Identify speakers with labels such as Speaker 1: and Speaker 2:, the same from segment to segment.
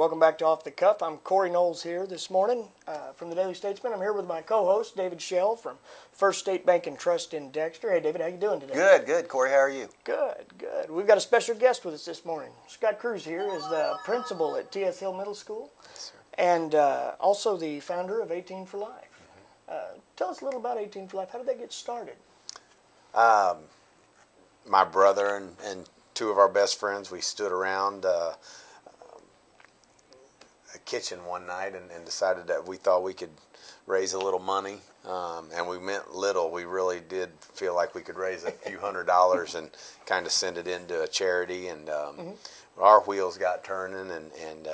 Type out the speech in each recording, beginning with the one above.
Speaker 1: welcome back to Off the Cuff. I'm Corey Knowles here this morning from the Daily Statesman. I'm here with my co-host, David Schell from First State Bank and Trust in Dexter. Hey, David, how you doing today?
Speaker 2: Good. Corey, how are you?
Speaker 1: Good. We've got a special guest with us this morning. Scott Kruse here is the principal at T.S. Hill Middle School and also the founder of 18 for Life. Tell us a little about 18 for Life. How did that get started?
Speaker 3: My brother and two of our best friends, we stood around a kitchen one night and decided that we thought we could raise a little money, and we meant little. We really did feel like we could raise a few $100s and kind of send it into a charity, and our wheels got turning, and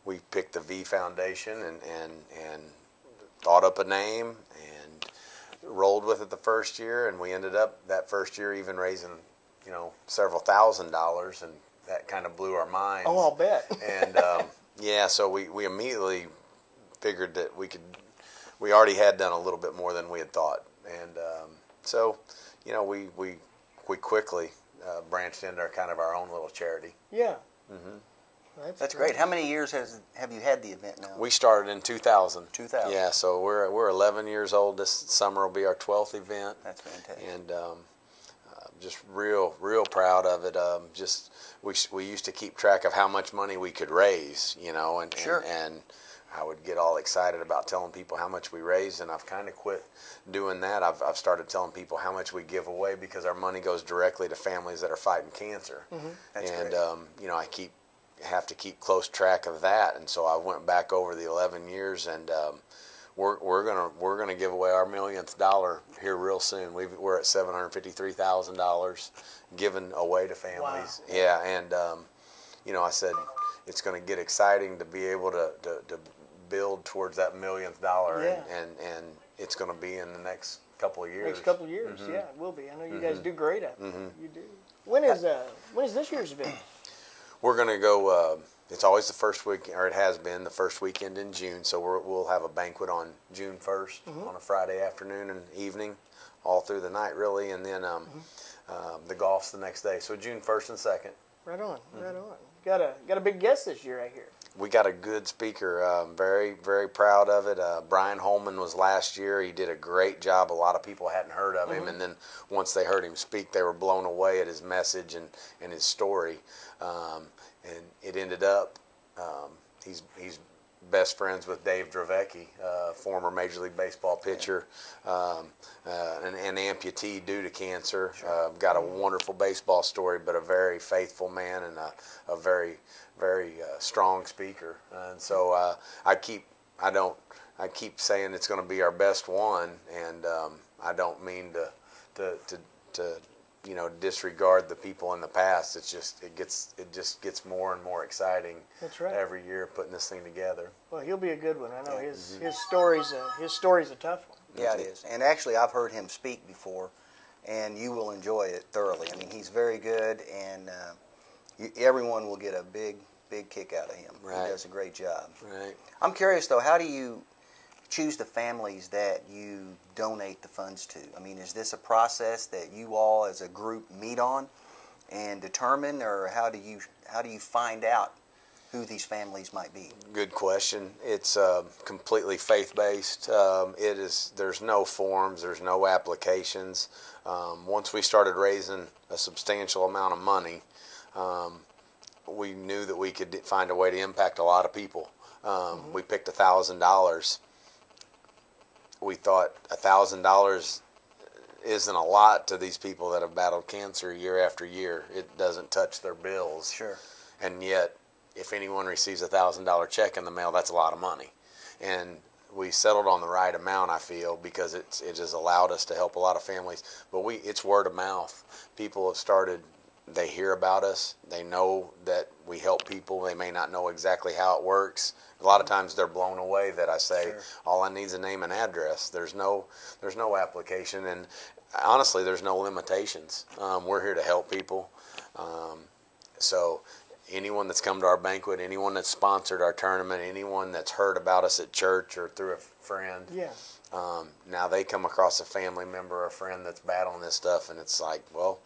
Speaker 3: we picked the V Foundation and thought up a name and rolled with it the first year, and we ended up that first year even raising several $1,000s, and that kind of blew our minds.
Speaker 1: Oh, I'll bet.
Speaker 3: And yeah, so we immediately figured that we already had done a little bit more than we had thought, and so we quickly branched into our own little charity.
Speaker 1: Yeah.
Speaker 2: That's great. How many years have you had the event now?
Speaker 3: We started in 2000.
Speaker 2: 2000.
Speaker 3: Yeah, so we're 11 years old. This summer will be our 12th event.
Speaker 2: That's fantastic.
Speaker 3: And just real proud of it. We used to keep track of how much money we could raise, and
Speaker 2: Sure.
Speaker 3: and I would get all excited about telling people how much we raised, and I've kind of quit doing that. I've started telling people how much we give away because our money goes directly to families that are fighting cancer.
Speaker 2: That's
Speaker 3: and
Speaker 2: great.
Speaker 3: I have to keep close track of that, and so I went back over the 11 years, and we're gonna give away our millionth dollar here real soon. We're at $753,000 given away to families.
Speaker 1: Wow.
Speaker 3: Yeah, and I said it's going to get exciting to be able to build towards that millionth dollar,
Speaker 1: Yeah.
Speaker 3: and it's going to be in the next couple of years.
Speaker 1: Next couple of years, yeah, it will be. I know you guys do great at it. You do. When is this year's event?
Speaker 3: We're going to go. It's always the first week, or it has been the first weekend in June. So we'll have a banquet on June 1st on a Friday afternoon and evening, all through the night really, and then the golf's the next day. So June 1st and 2nd.
Speaker 1: Right on. Got a big guest this year, I hear.
Speaker 3: We got a good speaker. Very proud of it. Brian Holman was last year. He did a great job. A lot of people hadn't heard of him, and then once they heard him speak, they were blown away at his message and his story. And it ended up, he's best friends with Dave Dravecki, former Major League Baseball pitcher, an amputee due to cancer. Got a wonderful baseball story, but a very faithful man and a very strong speaker. And so I keep saying it's going to be our best one, and I don't mean to disregard the people in the past. It just gets more and more exciting.
Speaker 1: That's right.
Speaker 3: Every year putting this thing together.
Speaker 1: Well, he'll be a good one. I know his story's a tough one.
Speaker 2: Yeah, it is. And actually, I've heard him speak before, and you will enjoy it thoroughly. I mean, he's very good, and everyone will get a big kick out of him.
Speaker 3: Right.
Speaker 2: He does a great job.
Speaker 3: Right.
Speaker 2: I'm curious, though, how do you choose the families that you donate the funds to? I mean, is this a process that you all as a group meet on and determine, or how do you find out who these families might be?
Speaker 3: Good question. It's completely faith-based. There's no forms, there's no applications. Once we started raising a substantial amount of money, we knew that we could find a way to impact a lot of people. We picked $1,000. We thought $1,000 isn't a lot to these people that have battled cancer year after year. It doesn't touch their bills.
Speaker 2: Sure.
Speaker 3: And yet, if anyone receives a $1,000 check in the mail, that's a lot of money. And we settled on the right amount, I feel, because it has allowed us to help a lot of families. But it's word of mouth. People have started. They hear about us. They know that we help people. They may not know exactly how it works. A lot of times they're blown away that I say,
Speaker 2: Sure.
Speaker 3: All I need is a name and address. There's no application, and honestly, there's no limitations. We're here to help people. So anyone that's come to our banquet, anyone that's sponsored our tournament, anyone that's heard about us at church or through a friend, now they come across a family member or a friend that's battling this stuff, and it's like, well,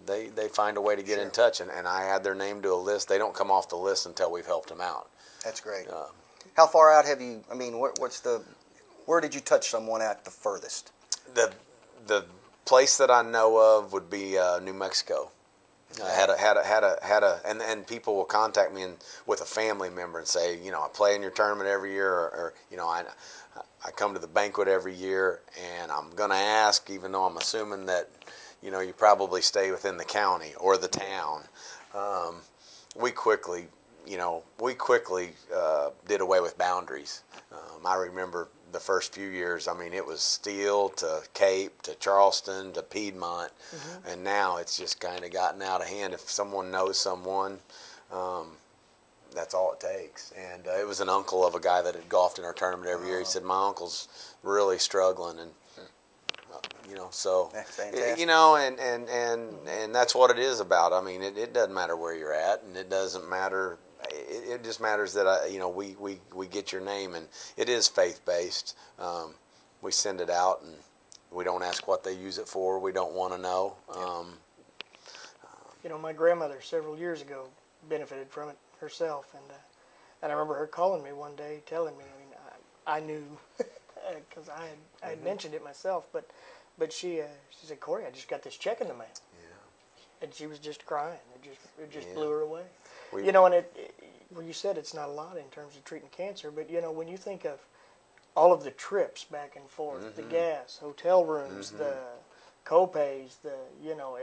Speaker 3: they find a way to get in touch, and I add their name to a list. They don't come off the list until we've helped them out.
Speaker 2: That's great. How far out have you? I mean, where did you touch someone at the furthest?
Speaker 3: The place that I know of would be New Mexico. And people will contact me with a family member and say, I play in your tournament every year, or I come to the banquet every year, and I'm going to ask, even though I'm assuming that, you probably stay within the county or the town. We quickly did away with boundaries. I remember the first few years, it was Steele to Cape to Charleston to Piedmont, and now it's just kind of gotten out of hand. If someone knows someone, that's all it takes. And it was an uncle of a guy that had golfed in our tournament every year. He said, my uncle's really struggling, and so
Speaker 2: that's fantastic.
Speaker 3: And that's what it is about. It doesn't matter where you're at, and it doesn't matter. It just matters that we get your name, and it is faith based. We send it out, and we don't ask what they use it for. We don't want to know.
Speaker 1: My grandmother several years ago benefited from it herself, and I remember her calling me one day, telling me. I knew because I had mentioned it myself, but she said, Corey, I just got this check in the mail. And she was just crying. It just blew her away. And you said it's not a lot in terms of treating cancer, but when you think of all of the trips back and forth, the gas, hotel rooms, the co-pays,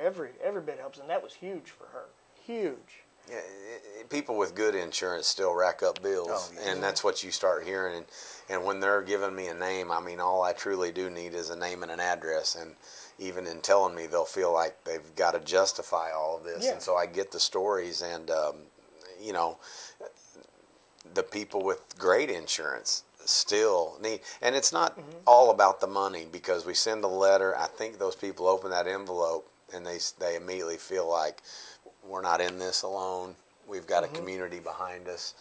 Speaker 1: every bit helps, and that was huge for her. Huge.
Speaker 3: Yeah, people with good insurance still rack up bills, and that's what you start hearing. And when they're giving me a name, all I truly do need is a name and an address. And even in telling me, they'll feel like they've got to justify all of this. And so I get the stories, and the people with great insurance still need, and it's not all about the money, because we send a letter. I think those people open that envelope and they immediately feel like we're not in this alone. We've got a community behind us.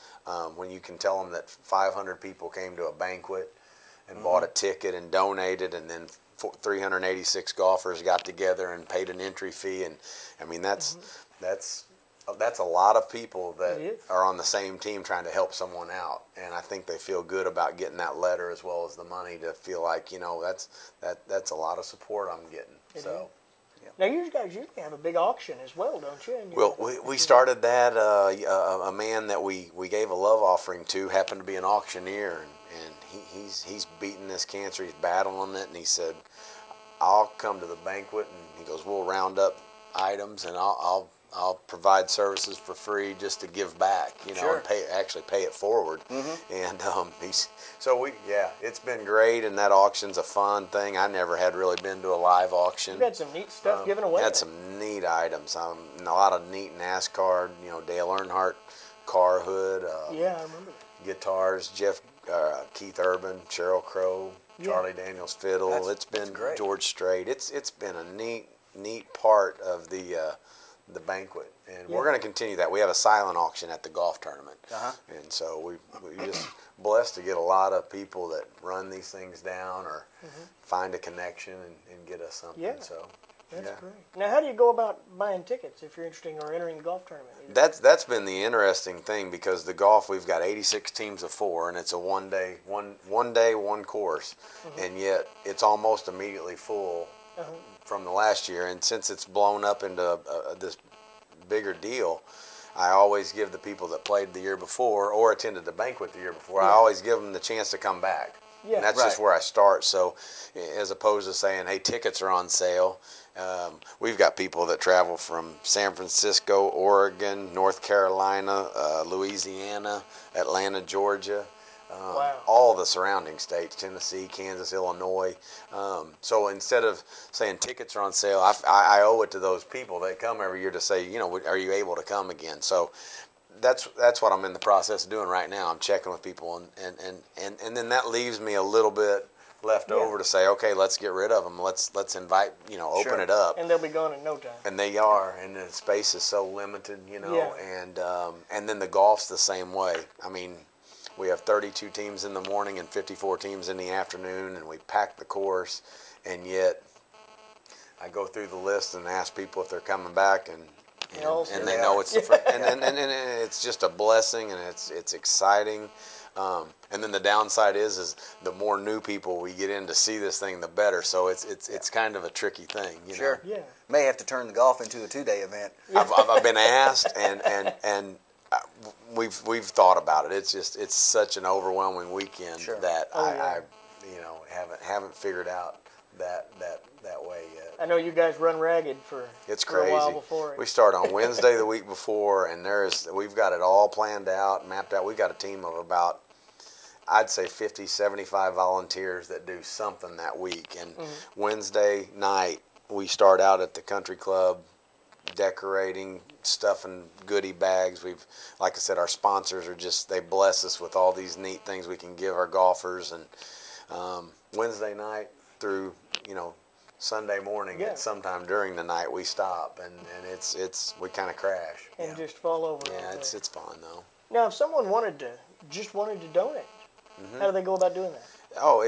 Speaker 3: When you can tell them that 500 people came to a banquet and bought a ticket and donated, and then 386 golfers got together and paid an entry fee, and that's a lot of people that are on the same team trying to help someone out, and I think they feel good about getting that letter as well as the money to feel like that's a lot of support I'm getting.
Speaker 1: Now you guys usually have a big auction as well, don't you?
Speaker 3: Well, we started that. A man that we gave a love offering to happened to be an auctioneer, and he's beating this cancer. He's battling it, and he said, "I'll come to the banquet," and he goes, "We'll round up items, and I'll provide services for free just to give back, and pay it forward." And it's been great, and that auction's a fun thing. I never had really been to a live auction.
Speaker 1: You've had some neat stuff given away.
Speaker 3: Had some neat items. A lot of neat NASCAR. Dale Earnhardt car hood.
Speaker 1: I remember.
Speaker 3: Guitars. Keith Urban, Sheryl Crow, Charlie Daniels fiddle. It's been George Strait. It's been a neat part of the banquet, and we're going to continue that. We have a silent auction at the golf tournament, and so we just blessed to get a lot of people that run these things down or find a connection and get us something. So
Speaker 1: that's great. Now, how do you go about buying tickets if you're interested or entering the golf tournament?
Speaker 3: That's been the interesting thing, because the golf, we've got 86 teams of 4, and it's a one day, one course, and yet it's almost immediately full from the last year. And since it's blown up into this bigger deal, I always give the people that played the year before or attended the banquet the year before, I always give them the chance to come back. And that's just where I start. So as opposed to saying, hey, tickets are on sale, we've got people that travel from San Francisco, Oregon, North Carolina, Louisiana, Atlanta, Georgia, all the surrounding states, Tennessee, Kansas, Illinois. So instead of saying tickets are on sale, I owe it to those people that come every year to say, are you able to come again? So that's what I'm in the process of doing right now. I'm checking with people, and then that leaves me a little bit left over to say, okay, let's get rid of them. Let's invite, open it up.
Speaker 1: And they'll be gone in no time.
Speaker 3: And they are, and the space is so limited, and then the golf's the same way. We have 32 teams in the morning and 54 teams in the afternoon, and we pack the course, and yet I go through the list and ask people if they're coming back, and they
Speaker 2: they
Speaker 3: know
Speaker 2: are.
Speaker 3: it's and it's just a blessing, and it's exciting. And then the downside is the more new people we get in to see this thing, the better. So it's kind of a tricky thing, you know.
Speaker 1: Yeah.
Speaker 2: May have to turn the golf into a 2-day event.
Speaker 3: I've been asked, and we've thought about it. It's such an overwhelming weekend that I haven't figured out that way yet.
Speaker 1: I know you guys run ragged for
Speaker 3: crazy.
Speaker 1: A while before.
Speaker 3: We start on Wednesday the week before, and we've got it all planned out, mapped out. We got a team of about, I'd say 50, 75 volunteers that do something that week. And Wednesday night, we start out at the country club, decorating, stuffing goodie bags. Like I said, our sponsors they bless us with all these neat things we can give our golfers. And Wednesday night through, Sunday morning at sometime during the night, we stop, and we kind of crash.
Speaker 1: And just fall over.
Speaker 3: Yeah, it's fun though.
Speaker 1: Now, if someone wanted to donate, how do they go about doing that?
Speaker 3: Oh,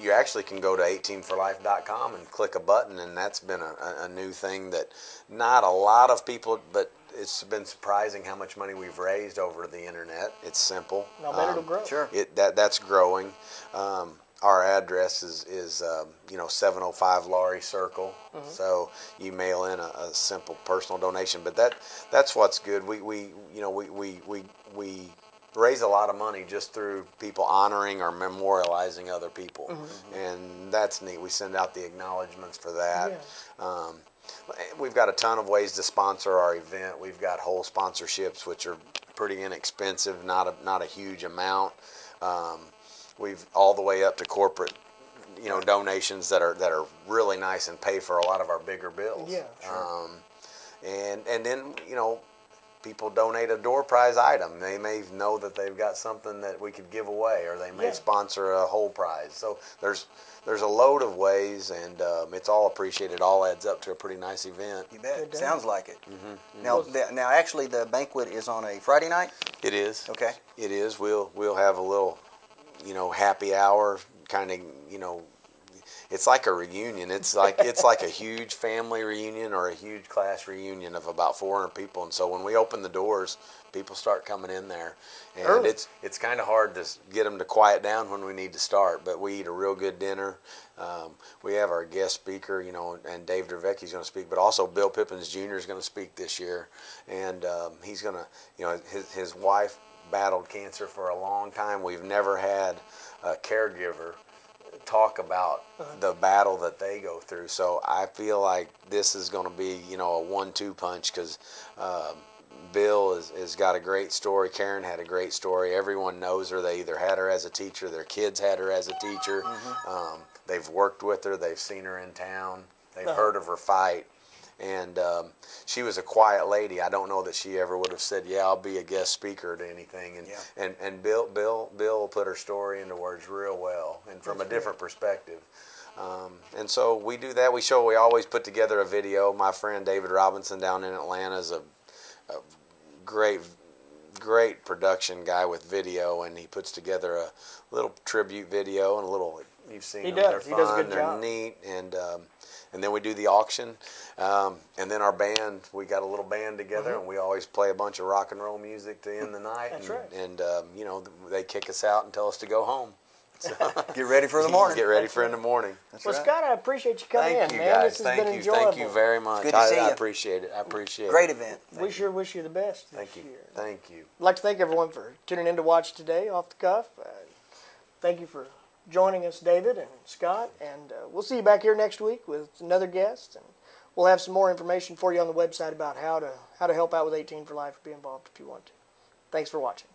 Speaker 3: you actually can go to 18forlife.com and click a button, and that's been a new thing that not a lot of people, but it's been surprising how much money we've raised over the internet. It's simple.
Speaker 1: I'll bet it'll grow.
Speaker 2: Sure.
Speaker 3: That's growing. Our address is 705 Laurie Circle. So you mail in a simple personal donation, but that's what's good. We raise a lot of money just through people honoring or memorializing other people, and that's neat. We send out the acknowledgments for that. Yeah. We've got a ton of ways to sponsor our event. We've got whole sponsorships, which are pretty inexpensive, not a huge amount. We've all the way up to corporate, donations that are really nice and pay for a lot of our bigger bills.
Speaker 1: Yeah, sure.
Speaker 3: And then people donate a door prize item. They may know that they've got something that we could give away, or they may sponsor a whole prize. So there's a load of ways, and it's all appreciated. All adds up to a pretty nice event.
Speaker 2: You bet. Sounds like it. Now, actually, the banquet is on a Friday night?
Speaker 3: It is.
Speaker 2: Okay.
Speaker 3: It is. We'll have a little, happy hour, kind of, it's like a reunion. It's like a huge family reunion or a huge class reunion of about 400 people. And so when we open the doors, people start coming in there, and
Speaker 1: early.
Speaker 3: It's kind of hard to get them to quiet down when we need to start. But we eat a real good dinner. We have our guest speaker, and Dave Dervecki's going to speak, but also Bill Pippins Jr. is going to speak this year, and he's going to, his wife battled cancer for a long time. We've never had a caregiver talk about the battle that they go through. So I feel like this is going to be, a 1-2 punch, because Bill has got a great story. Karen had a great story. Everyone knows her. They either had her as a teacher, their kids had her as a teacher. They've worked with her. They've seen her in town. They've heard of her fight. And she was a quiet lady. I don't know that she ever would have said, "Yeah, I'll be a guest speaker to anything." And Bill put her story into words real well, and from a different perspective. And so we do that. We always put together a video. My friend David Robinson down in Atlanta is a great production guy with video, and he puts together a little tribute video and a little. You've seen them. They're fun.
Speaker 1: He does a good
Speaker 3: They're
Speaker 1: job.
Speaker 3: neat, and then we do the auction, and then our band. We got a little band together, and we always play a bunch of rock and roll music to end the night.
Speaker 1: That's right.
Speaker 3: And they kick us out and tell us to go home. So
Speaker 2: get ready for the morning.
Speaker 3: Get ready for in the morning.
Speaker 2: That's
Speaker 1: Well,
Speaker 2: right.
Speaker 1: Scott, I appreciate you coming
Speaker 3: Thank
Speaker 1: in,
Speaker 3: you,
Speaker 1: man.
Speaker 3: guys.
Speaker 1: This has been enjoyable.
Speaker 3: Thank you very much.
Speaker 2: Good to see
Speaker 3: I
Speaker 2: you.
Speaker 3: appreciate it. I appreciate
Speaker 2: Great
Speaker 3: it.
Speaker 2: event.
Speaker 1: We sure wish you the best this
Speaker 3: Thank you.
Speaker 1: year.
Speaker 3: Thank you.
Speaker 1: I'd like to thank everyone for tuning in to watch today off the cuff. Thank you for joining us, David and Scott, and we'll see you back here next week with another guest, and we'll have some more information for you on the website about how to help out with 18 for Life or be involved if you want to. Thanks for watching.